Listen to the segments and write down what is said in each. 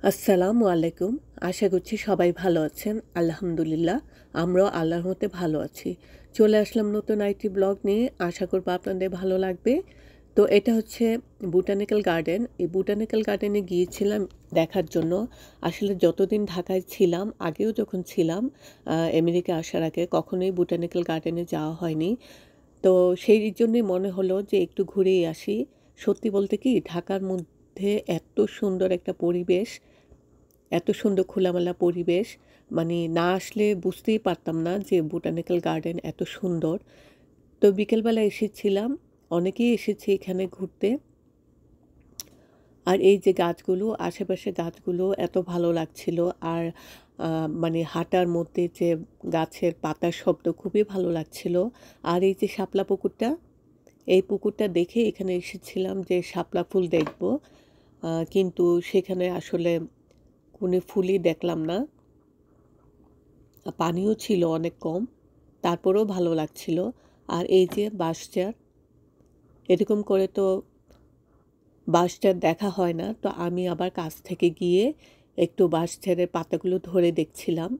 আসসালামু আলাইকুম। আশা করছি সবাই ভালো আছেন। আলহামদুলিল্লাহ, আমরাও আল্লাহর মতে ভালো আছি। চলে আসলাম নতুন আরেকটি ব্লগ নিয়ে। আশা করব আপনাদের ভালো লাগবে। তো এটা হচ্ছে বোটানিক্যাল গার্ডেন। এই বোটানিক্যাল গার্ডেনে গিয়েছিলাম দেখার জন্য। আসলে যতদিন ঢাকায় ছিলাম, আগেও যখন ছিলাম আমেরিকা আসার আগে কখনোই বোটানিক্যাল গার্ডেনে যাওয়া হয়নি। তো সেই জন্যই মনে হলো যে একটু ঘুরেই আসি। সত্যি বলতে কি ঢাকার মধ্যে এত সুন্দর একটা পরিবেশ, এত সুন্দর খোলামেলা পরিবেশ, মানে না আসলে বুঝতেই পারতাম না যে বোটানিক্যাল গার্ডেন এত সুন্দর। তো বিকেলবেলা এসেছিলাম, অনেকেই এসেছে এখানে ঘুরতে। আর এই যে গাছগুলো, আশেপাশে গাছগুলো এত ভালো লাগছিল। আর মানে হাঁটার মধ্যে যে গাছের পাতার শব্দ খুবই ভালো লাগছিল। আর এই যে শাপলা পুকুরটা, এই পুকুরটা দেখে এখানে এসেছিলাম যে শাপলা ফুল দেখব। কিন্তু সেখানে আসলে কোনো ফুলই দেখলাম না। পানিও ছিল অনেক কম, তারপরেও ভালো লাগছিল। আর এই যে বাঁশঝাড়, এরকম করে তো বাঁশঝাড় দেখা হয় না। তো আমি আবার কাছ থেকে গিয়ে একটু বাঁশঝাড়ের পাতাগুলো ধরে দেখছিলাম।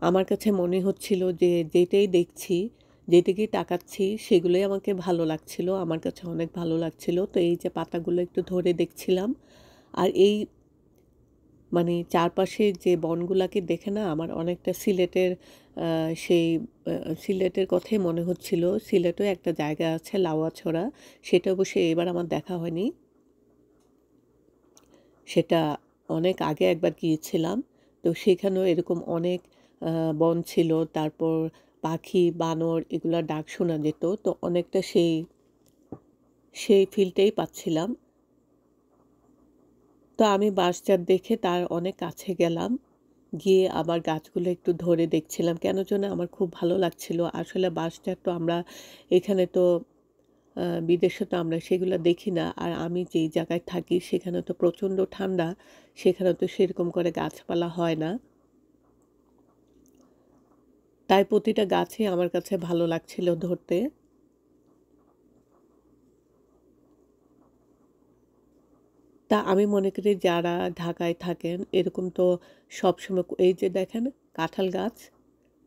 আমার কাছে মনে হচ্ছিল যে যেটাই দেখছি, যেদিকেই তাকাচ্ছি সেগুলোই আমাকে ভালো লাগছিল। আমার কাছে অনেক ভালো লাগছিল। তো এই যে পাতাগুলো একটু ধরে দেখছিলাম। আর এই মানে চারপাশে যে বনগুলাকে দেখে না আমার অনেকটা সিলেটের সেই সিলেটের কথাই মনে হচ্ছিল। সিলেটেও একটা জায়গা আছে লাউয়াছড়া, সেটা অবশ্য এবার আমার দেখা হয়নি। সেটা অনেক আগে একবার গিয়েছিলাম। তো সেখানেও এরকম অনেক বন ছিল। তারপর পাখি, বানর এগুলার ডাক শোনা যেত। তো অনেকটা সেই ফিলটাই পাচ্ছিলাম। তো আমি বাঁশঝাড় দেখে তার অনেক কাছে গেলাম। গিয়ে আবার গাছগুলো একটু ধরে দেখছিলাম। কেন যেন আমার খুব ভালো লাগছিল। আসলে বাঁশঝাড় তো আমরা এখানে তো বিদেশে তো আমরা সেগুলো দেখি না। আর আমি যেই জায়গায় থাকি সেখানে তো প্রচণ্ড ঠান্ডা। সেখানে তো সেরকম করে গাছপালা হয় না। তাই প্রতিটা গাছই আমার কাছে ভালো লাগছিল ধরতে। তা আমি মনে করি যারা ঢাকায় থাকেন এরকম তো সবসময় এই যে দেখেন কাঁঠাল গাছ,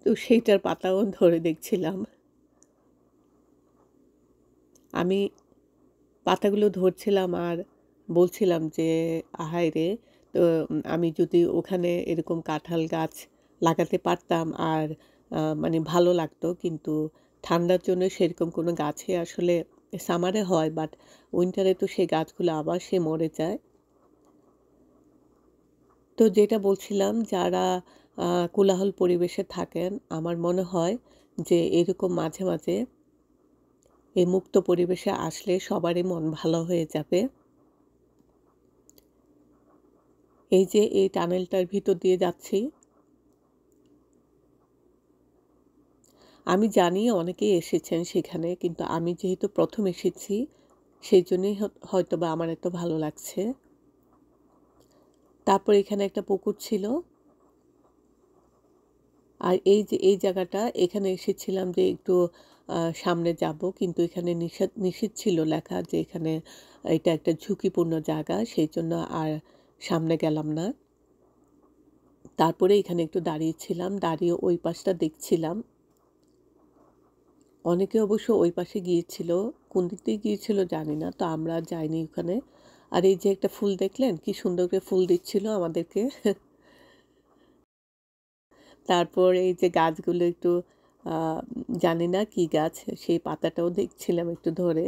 তো সেইটার পাতাও ধরে দেখছিলাম। আমি পাতাগুলো ধরছিলাম আর বলছিলাম যে, "আহায়রে! তো আমি যদি ওখানে এরকম কাঁঠাল গাছ লাগাতে পারতাম আর মানে ভালো লাগতো। কিন্তু ঠান্ডার জন্য সেরকম কোনো গাছই আসলে সামারে হয় বাট উইন্টারে তো সেই গাছগুলো আবার মরে যায়।" তো যেটা বলছিলাম যারা কোলাহল পরিবেশে থাকেন, আমার মনে হয় যে এরকম মাঝে, মাঝে এই মুক্ত পরিবেশে আসলে সবারই মন ভালো হয়ে যাবে। এই যে এই টানেলটার ভিতর দিয়ে যাচ্ছি, আমি জানি অনেকেই এসেছেন সেখানে, কিন্তু আমি যেহেতু ১ম এসেছি, সেইজন্যই হয়তোবা আমার এত ভালো লাগছে। তারপর এখানে একটা পুকুর ছিল। আর এই যে এই জায়গাটা, এখানে এসেছিলাম যে একটু সামনে যাবো, কিন্তু এখানে নিষেধ ছিল লেখা যে এখানে এটা একটা ঝুঁকিপূর্ণ জায়গা, সেইজন্য আর সামনে গেলাম না। তারপরে এখানে একটু দাঁড়িয়েছিলাম, দাঁড়িয়ে ওই পাশটা দেখছিলাম। অনেকে অবশ্য ওই পাশে গিয়েছিল। কোন দিক দিয়ে গিয়েছিল জানি না। তো আমরা যাইনি ওখানে। আর এই যে একটা ফুল দেখলেন? কি সুন্দর করে ফুল দিচ্ছিল আমাদেরকে। তারপর এই যে গাছগুলো একটু আ জানি না কি গাছ, সেই পাতাটাও দেখছিলাম একটু ধরে।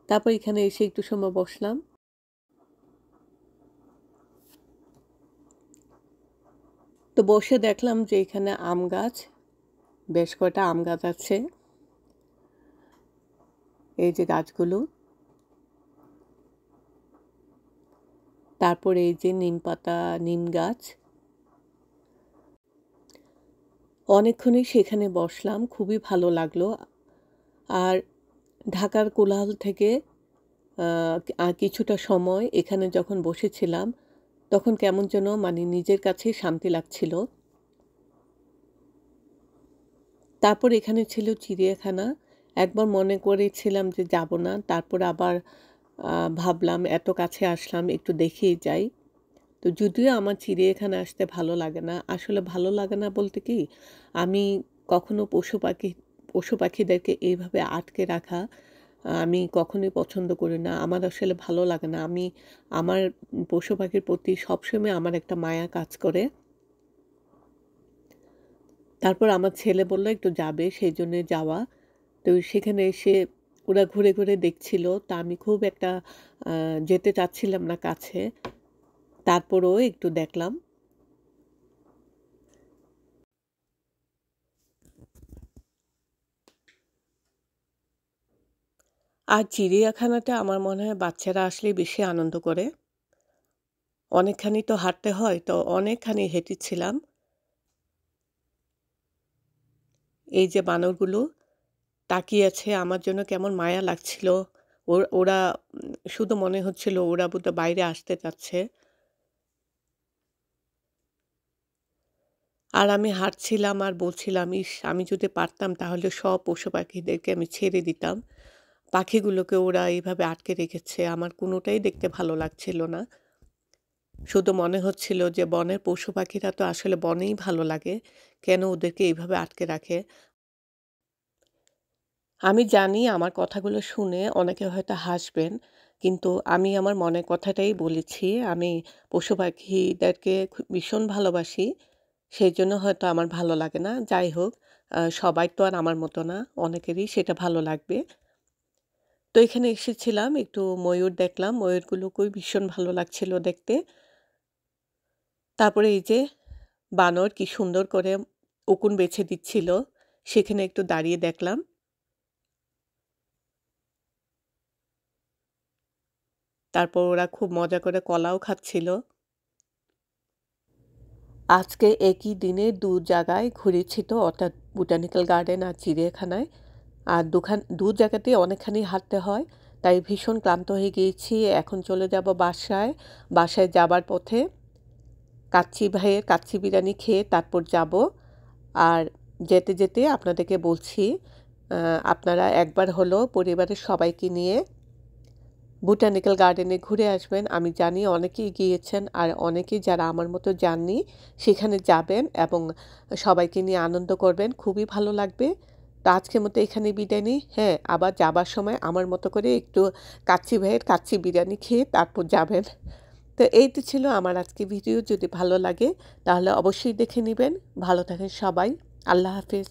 তারপর এখানে এসে একটু সময় বসলাম। তো বসে দেখলাম যে এখানে আম গাছ, বেশ কয়টা আম গাছ আছে। এই যে গাছগুলো। তারপরে এই যে নিমপাতা, নিম গাছ। অনেকক্ষণই সেখানে বসলাম। খুবই ভালো লাগলো। আর ঢাকার কোলাহল থেকে কিছুটা সময় এখানে যখন বসেছিলাম, তখন কেমন যেন মানে নিজের কাছেই শান্তি লাগছিল। তারপর এখানে ছিল চিড়িয়াখানা। একবার মনে করেছিলাম যে যাব না, তারপর আবার ভাবলাম এত কাছে আসলাম একটু দেখেই যাই। তো যদিও আমার চিড়িয়াখানা আসতে ভালো লাগে না, আসলে ভালো লাগে না বলতে কি, আমি কখনো পশু পাখিদেরকে এইভাবে আটকে রাখা আমি কখনোই পছন্দ করি না। আমার আসলে ভালো লাগে না। আমার পশু পাখির প্রতি সবসময় আমার একটা মায়া কাজ করে। তারপর আমার ছেলে বলল একটু যাবে, সেইজন্যে যাওয়া। তো সেখানে এসে ওরা ঘুরে, ঘুরে দেখছিল। তা আমি খুব একটা আ যেতে চাচ্ছিলাম না কাছে। তারপরও একটু দেখলাম। আর চিড়িয়াখানাতে আমার মনে হয় বাচ্চারা আসলেই বেশি আনন্দ করে। অনেকখানি তো হাঁটতে হয়, তো অনেকখানি হেঁটেছিলাম। এই যে বানরগুলো তাকিয়ে আছে, আমার জন্য কেমন মায়া লাগছিল। ওরা শুধু মনে হচ্ছিল ওরা বোধহয় বাইরে আসতে চাচ্ছে। আর আমি হাঁটছিলাম আর বলছিলাম, ইস! আমি যদি পারতাম তাহলে সব পশু পাখিদেরকে আমি ছেড়ে দিতাম। পাখিগুলোকে ওরা এইভাবে আটকে রেখেছে। আমার কোনোটাই দেখতে ভালো লাগছিল না। শুধু মনে হচ্ছিল যে বনের পশু পাখিরা তো আসলে বনেই ভালো লাগে। কেন ওদেরকে এইভাবে আটকে রাখে? আমি জানি আমার কথাগুলো শুনে অনেকে হয়তো হাসবেন। কিন্তু আমি আমার মনের কথাটাই বলেছি। আমি পশু পাখিদেরকে ভীষণ ভালোবাসি। সেইজন্য হয়তো আমার ভালো লাগে না। যাই হোক, সবাই তো আর আমার মতো না। অনেকেরই সেটা ভালো লাগবে। তো এখানে এসেছিলাম, একটু ময়ূর দেখলাম। ময়ূরগুলোকেও ভীষণ ভালো লাগছিল দেখতে। তারপরে এই যে বানর কি সুন্দর করে উকুন বেছে দিচ্ছিল। সেখানে একটু দাঁড়িয়ে দেখলাম। তারপর ওরা খুব মজা করে কলাও খাচ্ছিল। আজকে একই দিনে ২ জায়গায় ঘুরেছি, তো অর্থাৎ বোটানিক্যাল গার্ডেন আর চিড়িয়াখানায়। আর ২ জায়গাতেই অনেকখানি হাঁটতে হয়। তাই ভীষণ ক্লান্ত হয়ে গিয়েছি। এখন চলে যাব বাসায়। বাসায় যাবার পথে কাচ্চি ভাইয়ের কাচ্চি বিরিয়ানি খেয়ে তারপর যাব। আর যেতে, যেতে আপনাদেরকে বলছি, আ আপনারা একবার হলেও পরিবারের সবাইকে নিয়ে বোটানিক্যাল গার্ডেনে ঘুরে আসবেন। আমি জানি অনেকেই গিয়েছেন আর অনেকেই যারা আমার মতো যাননি সেখানে যাবেন এবং সবাইকে নিয়ে আনন্দ করবেন। খুবই ভালো লাগবে। তো আজকের মতো এখানেই বিদায় নিই। হ্যাঁ, আবার যাবার সময় আমার মতো করে একটু কাচ্চি ভাইয়ের কাচ্চি বিরিয়ানি খেয়ে তারপর যাবেন। তো এই তো ছিল আমার আজকের ভিডিও। যদি ভালো লাগে তাহলে অবশ্যই দেখে নিবেন। ভালো থাকেন সবাই। আল্লাহ হাফেজ।